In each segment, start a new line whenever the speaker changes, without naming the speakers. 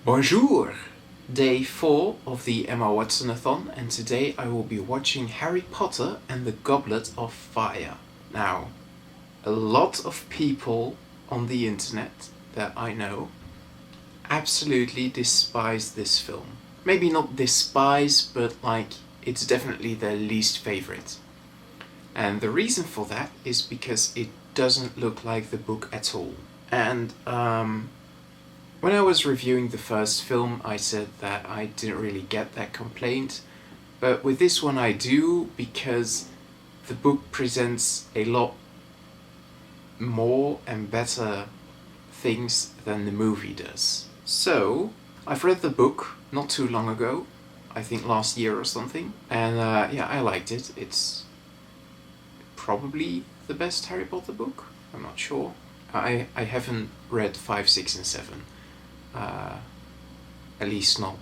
Bonjour! Day 4 of the Emma Watson-a-thon, and today I will be watching Harry Potter and the Goblet of Fire. Now, a lot of people on the internet that I know absolutely despise this film. Maybe not despise, but it's definitely their least favorite. And the reason for that is because it doesn't look like the book at all. And when I was reviewing the first film, I said that I didn't really get that complaint, but with this one I do, because the book presents a lot more and better things than the movie does. So, I've read the book not too long ago, I think last year or something, and I liked it. It's probably the best Harry Potter book, I'm not sure. I haven't read 5, 6 and 7. At least not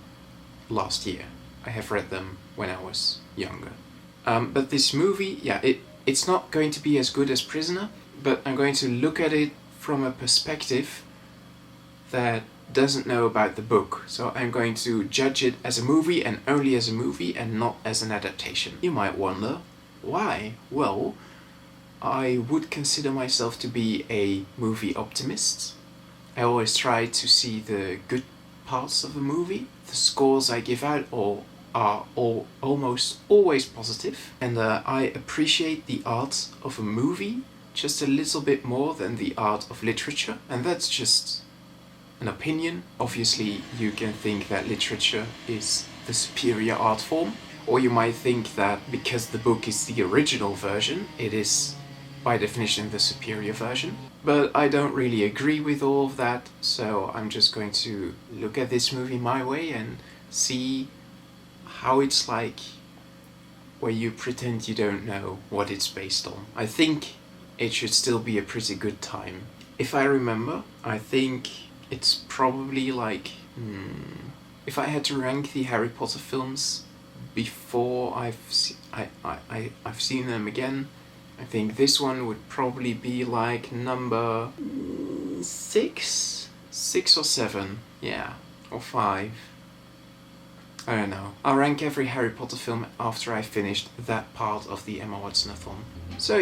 last year. I have read them when I was younger. But this movie, it's not going to be as good as Prisoner, but I'm going to look at it from a perspective that doesn't know about the book. So I'm going to judge it as a movie and only as a movie and not as an adaptation. You might wonder, why? Well, I would consider myself to be a movie optimist. I always try to see the good parts of a movie. The scores I give out are almost always positive, and I appreciate the art of a movie just a little bit more than the art of literature, and that's just an opinion. Obviously, you can think that literature is the superior art form, or you might think that because the book is the original version, it is by definition the superior version. But I don't really agree with all of that, so I'm just going to look at this movie my way and see how it's like where you pretend you don't know what it's based on. I think it should still be a pretty good time. If I remember, I think it's probably if I had to rank the Harry Potter films before I've seen them again, I think this one would probably be like number 6 or 7, or 5. I don't know. I'll rank every Harry Potter film after I finished that part of the Emma Watson-a-thon. So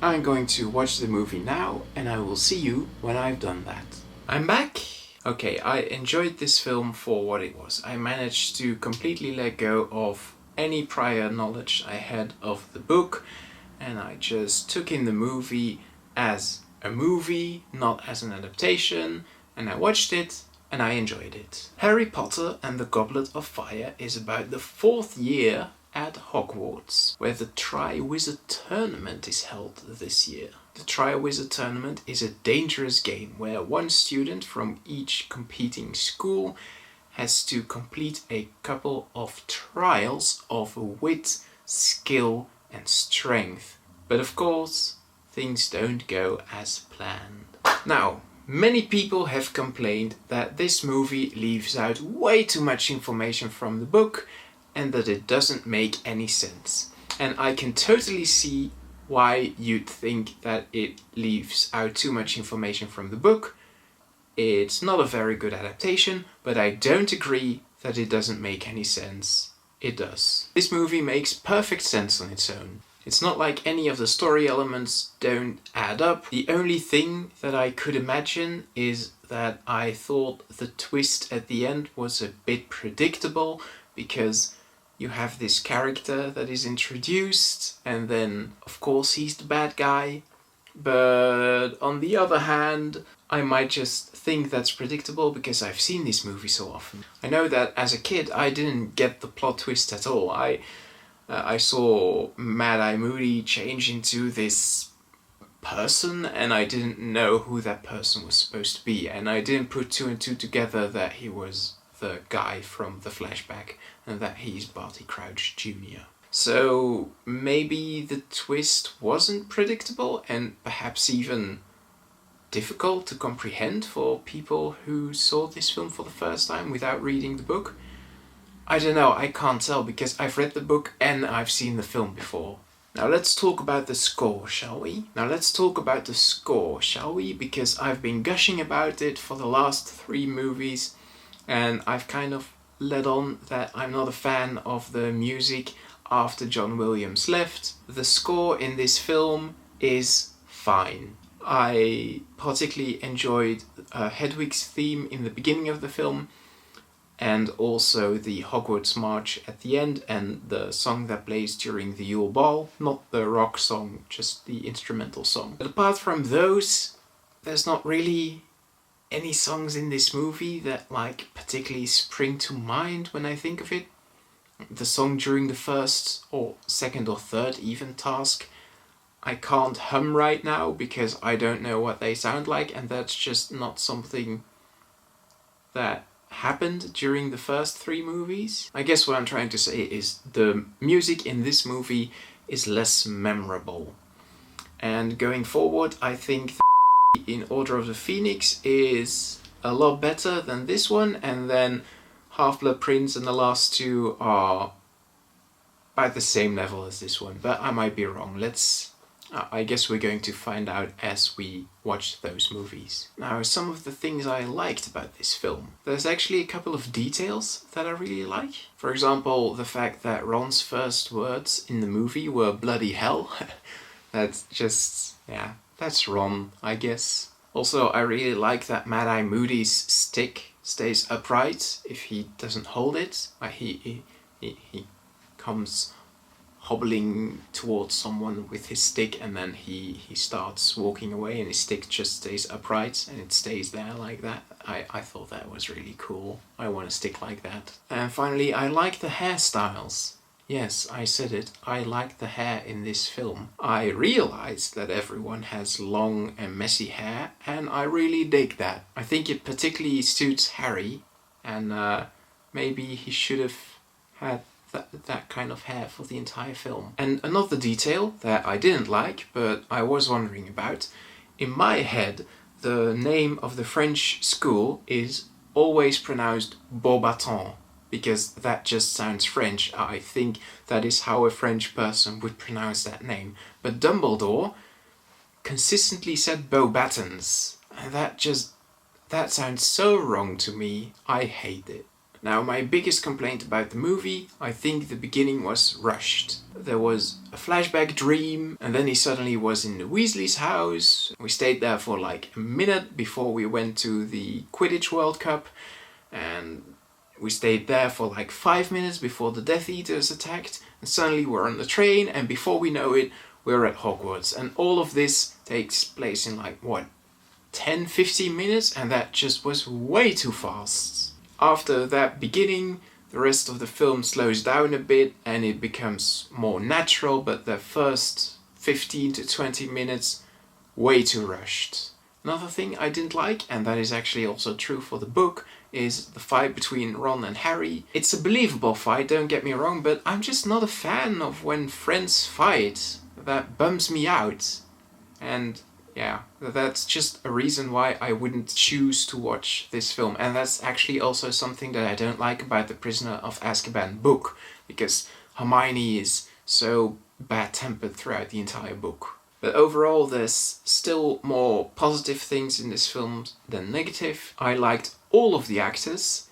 I'm going to watch the movie now, and I will see you when I've done that. I'm back! Okay, I enjoyed this film for what it was. I managed to completely let go of any prior knowledge I had of the book, and I just took in the movie as a movie, not as an adaptation, and I watched it, and I enjoyed it. Harry Potter and the Goblet of Fire is about the 4th year at Hogwarts, where the Triwizard Tournament is held this year. The Triwizard Tournament is a dangerous game where one student from each competing school has to complete a couple of trials of wit, skill, and strength. But of course, things don't go as planned. Now, many people have complained that this movie leaves out way too much information from the book and that it doesn't make any sense. And I can totally see why you'd think that it leaves out too much information from the book. It's not a very good adaptation, but I don't agree that it doesn't make any sense. It does. This movie makes perfect sense on its own. It's not like any of the story elements don't add up. The only thing that I could imagine is that I thought the twist at the end was a bit predictable, because you have this character that is introduced, and then of course he's the bad guy. But on the other hand, I might just think that's predictable because I've seen this movie so often. I know that as a kid I didn't get the plot twist at all. I saw Mad-Eye Moody change into this person, and I didn't know who that person was supposed to be, and I didn't put 2 and 2 together that he was the guy from the flashback and that he's Barty Crouch Jr. So maybe the twist wasn't predictable and perhaps even difficult to comprehend for people who saw this film for the first time without reading the book. I don't know, I can't tell because I've read the book and I've seen the film before. Now let's talk about the score, shall we? Because I've been gushing about it for the last 3 movies, And I've kind of led on that I'm not a fan of the music after John Williams left. The score in this film is fine. I particularly enjoyed Hedwig's theme in the beginning of the film, and also the Hogwarts March at the end, and the song that plays during the Yule Ball. Not the rock song, just the instrumental song. But apart from those, there's not really any songs in this movie that like particularly spring to mind when I think of it. The song during the first or second or third even task, I can't hum right now because I don't know what they sound like, and that's just not something that happened during the first 3 movies. I guess what I'm trying to say is the music in this movie is less memorable. And going forward, I think in Order of the Phoenix is a lot better than this one, and then Half-Blood Prince and the last 2 are about the same level as this one, but I might be wrong. I guess we're going to find out as we watch those movies. Now, some of the things I liked about this film. There's actually a couple of details that I really like. For example, the fact that Ron's first words in the movie were bloody hell. That's just, yeah, that's Ron, I guess. Also, I really like that Mad-Eye Moody's stick stays upright if he doesn't hold it. He comes hobbling towards someone with his stick, and then he starts walking away and his stick just stays upright and it stays there like that. I thought that was really cool. I want a stick like that. And finally, I like the hairstyles. Yes, I said it. I like the hair in this film. I realized that everyone has long and messy hair, and I really dig that. I think it particularly suits Harry, and maybe he should have had that kind of hair for the entire film. And another detail that I didn't like, but I was wondering about, in my head, the name of the French school is always pronounced Beauxbatons, because that just sounds French. I think that is how a French person would pronounce that name. But Dumbledore consistently said Beauxbatons, and that sounds so wrong to me. I hate it. Now, my biggest complaint about the movie, I think the beginning was rushed. There was a flashback dream, and then he suddenly was in the Weasley's house. We stayed there for like a minute before we went to the Quidditch World Cup, and we stayed there for like 5 minutes before the Death Eaters attacked, and suddenly we're on the train, and before we know it, we're at Hogwarts. And all of this takes place in like, 10-15 minutes, and that just was way too fast. After that beginning, the rest of the film slows down a bit and it becomes more natural, but the first 15 to 20 minutes, way too rushed. Another thing I didn't like, and that is actually also true for the book, is the fight between Ron and Harry. It's a believable fight, don't get me wrong, but I'm just not a fan of when friends fight. That bums me out. And yeah, that's just a reason why I wouldn't choose to watch this film. And that's actually also something that I don't like about the Prisoner of Azkaban book, because Hermione is so bad-tempered throughout the entire book. But overall, there's still more positive things in this film than negative. I liked all of the actors.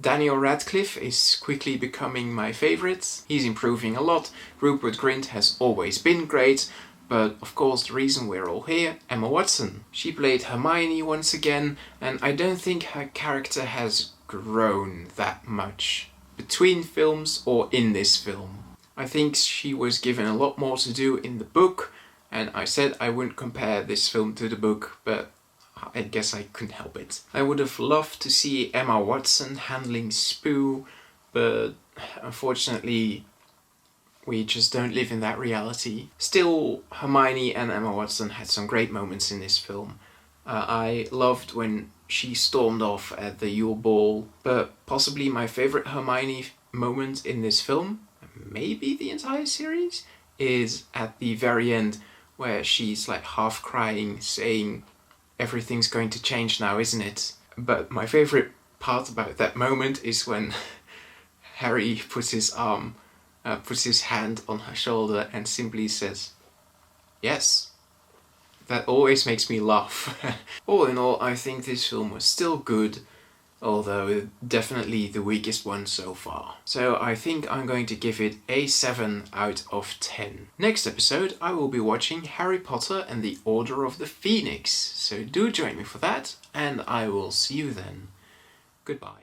Daniel Radcliffe is quickly becoming my favourite. He's improving a lot. Rupert Grint has always been great. But of course, the reason we're all here, Emma Watson. She played Hermione once again, and I don't think her character has grown that much between films or in this film. I think she was given a lot more to do in the book, and I said I wouldn't compare this film to the book, but I guess I couldn't help it. I would have loved to see Emma Watson handling Spoo, but unfortunately we just don't live in that reality. Still, Hermione and Emma Watson had some great moments in this film. I loved when she stormed off at the Yule Ball, but possibly my favourite Hermione moment in this film, maybe the entire series, is at the very end where she's like half crying, saying, "Everything's going to change now, isn't it?" But my favourite part about that moment is when Harry puts his hand on her shoulder and simply says, "Yes." That always makes me laugh. All in all, I think this film was still good. although definitely the weakest one so far. So I think I'm going to give it a 7 out of 10. Next episode I will be watching Harry Potter and the Order of the Phoenix, so do join me for that, and I will see you then. Goodbye.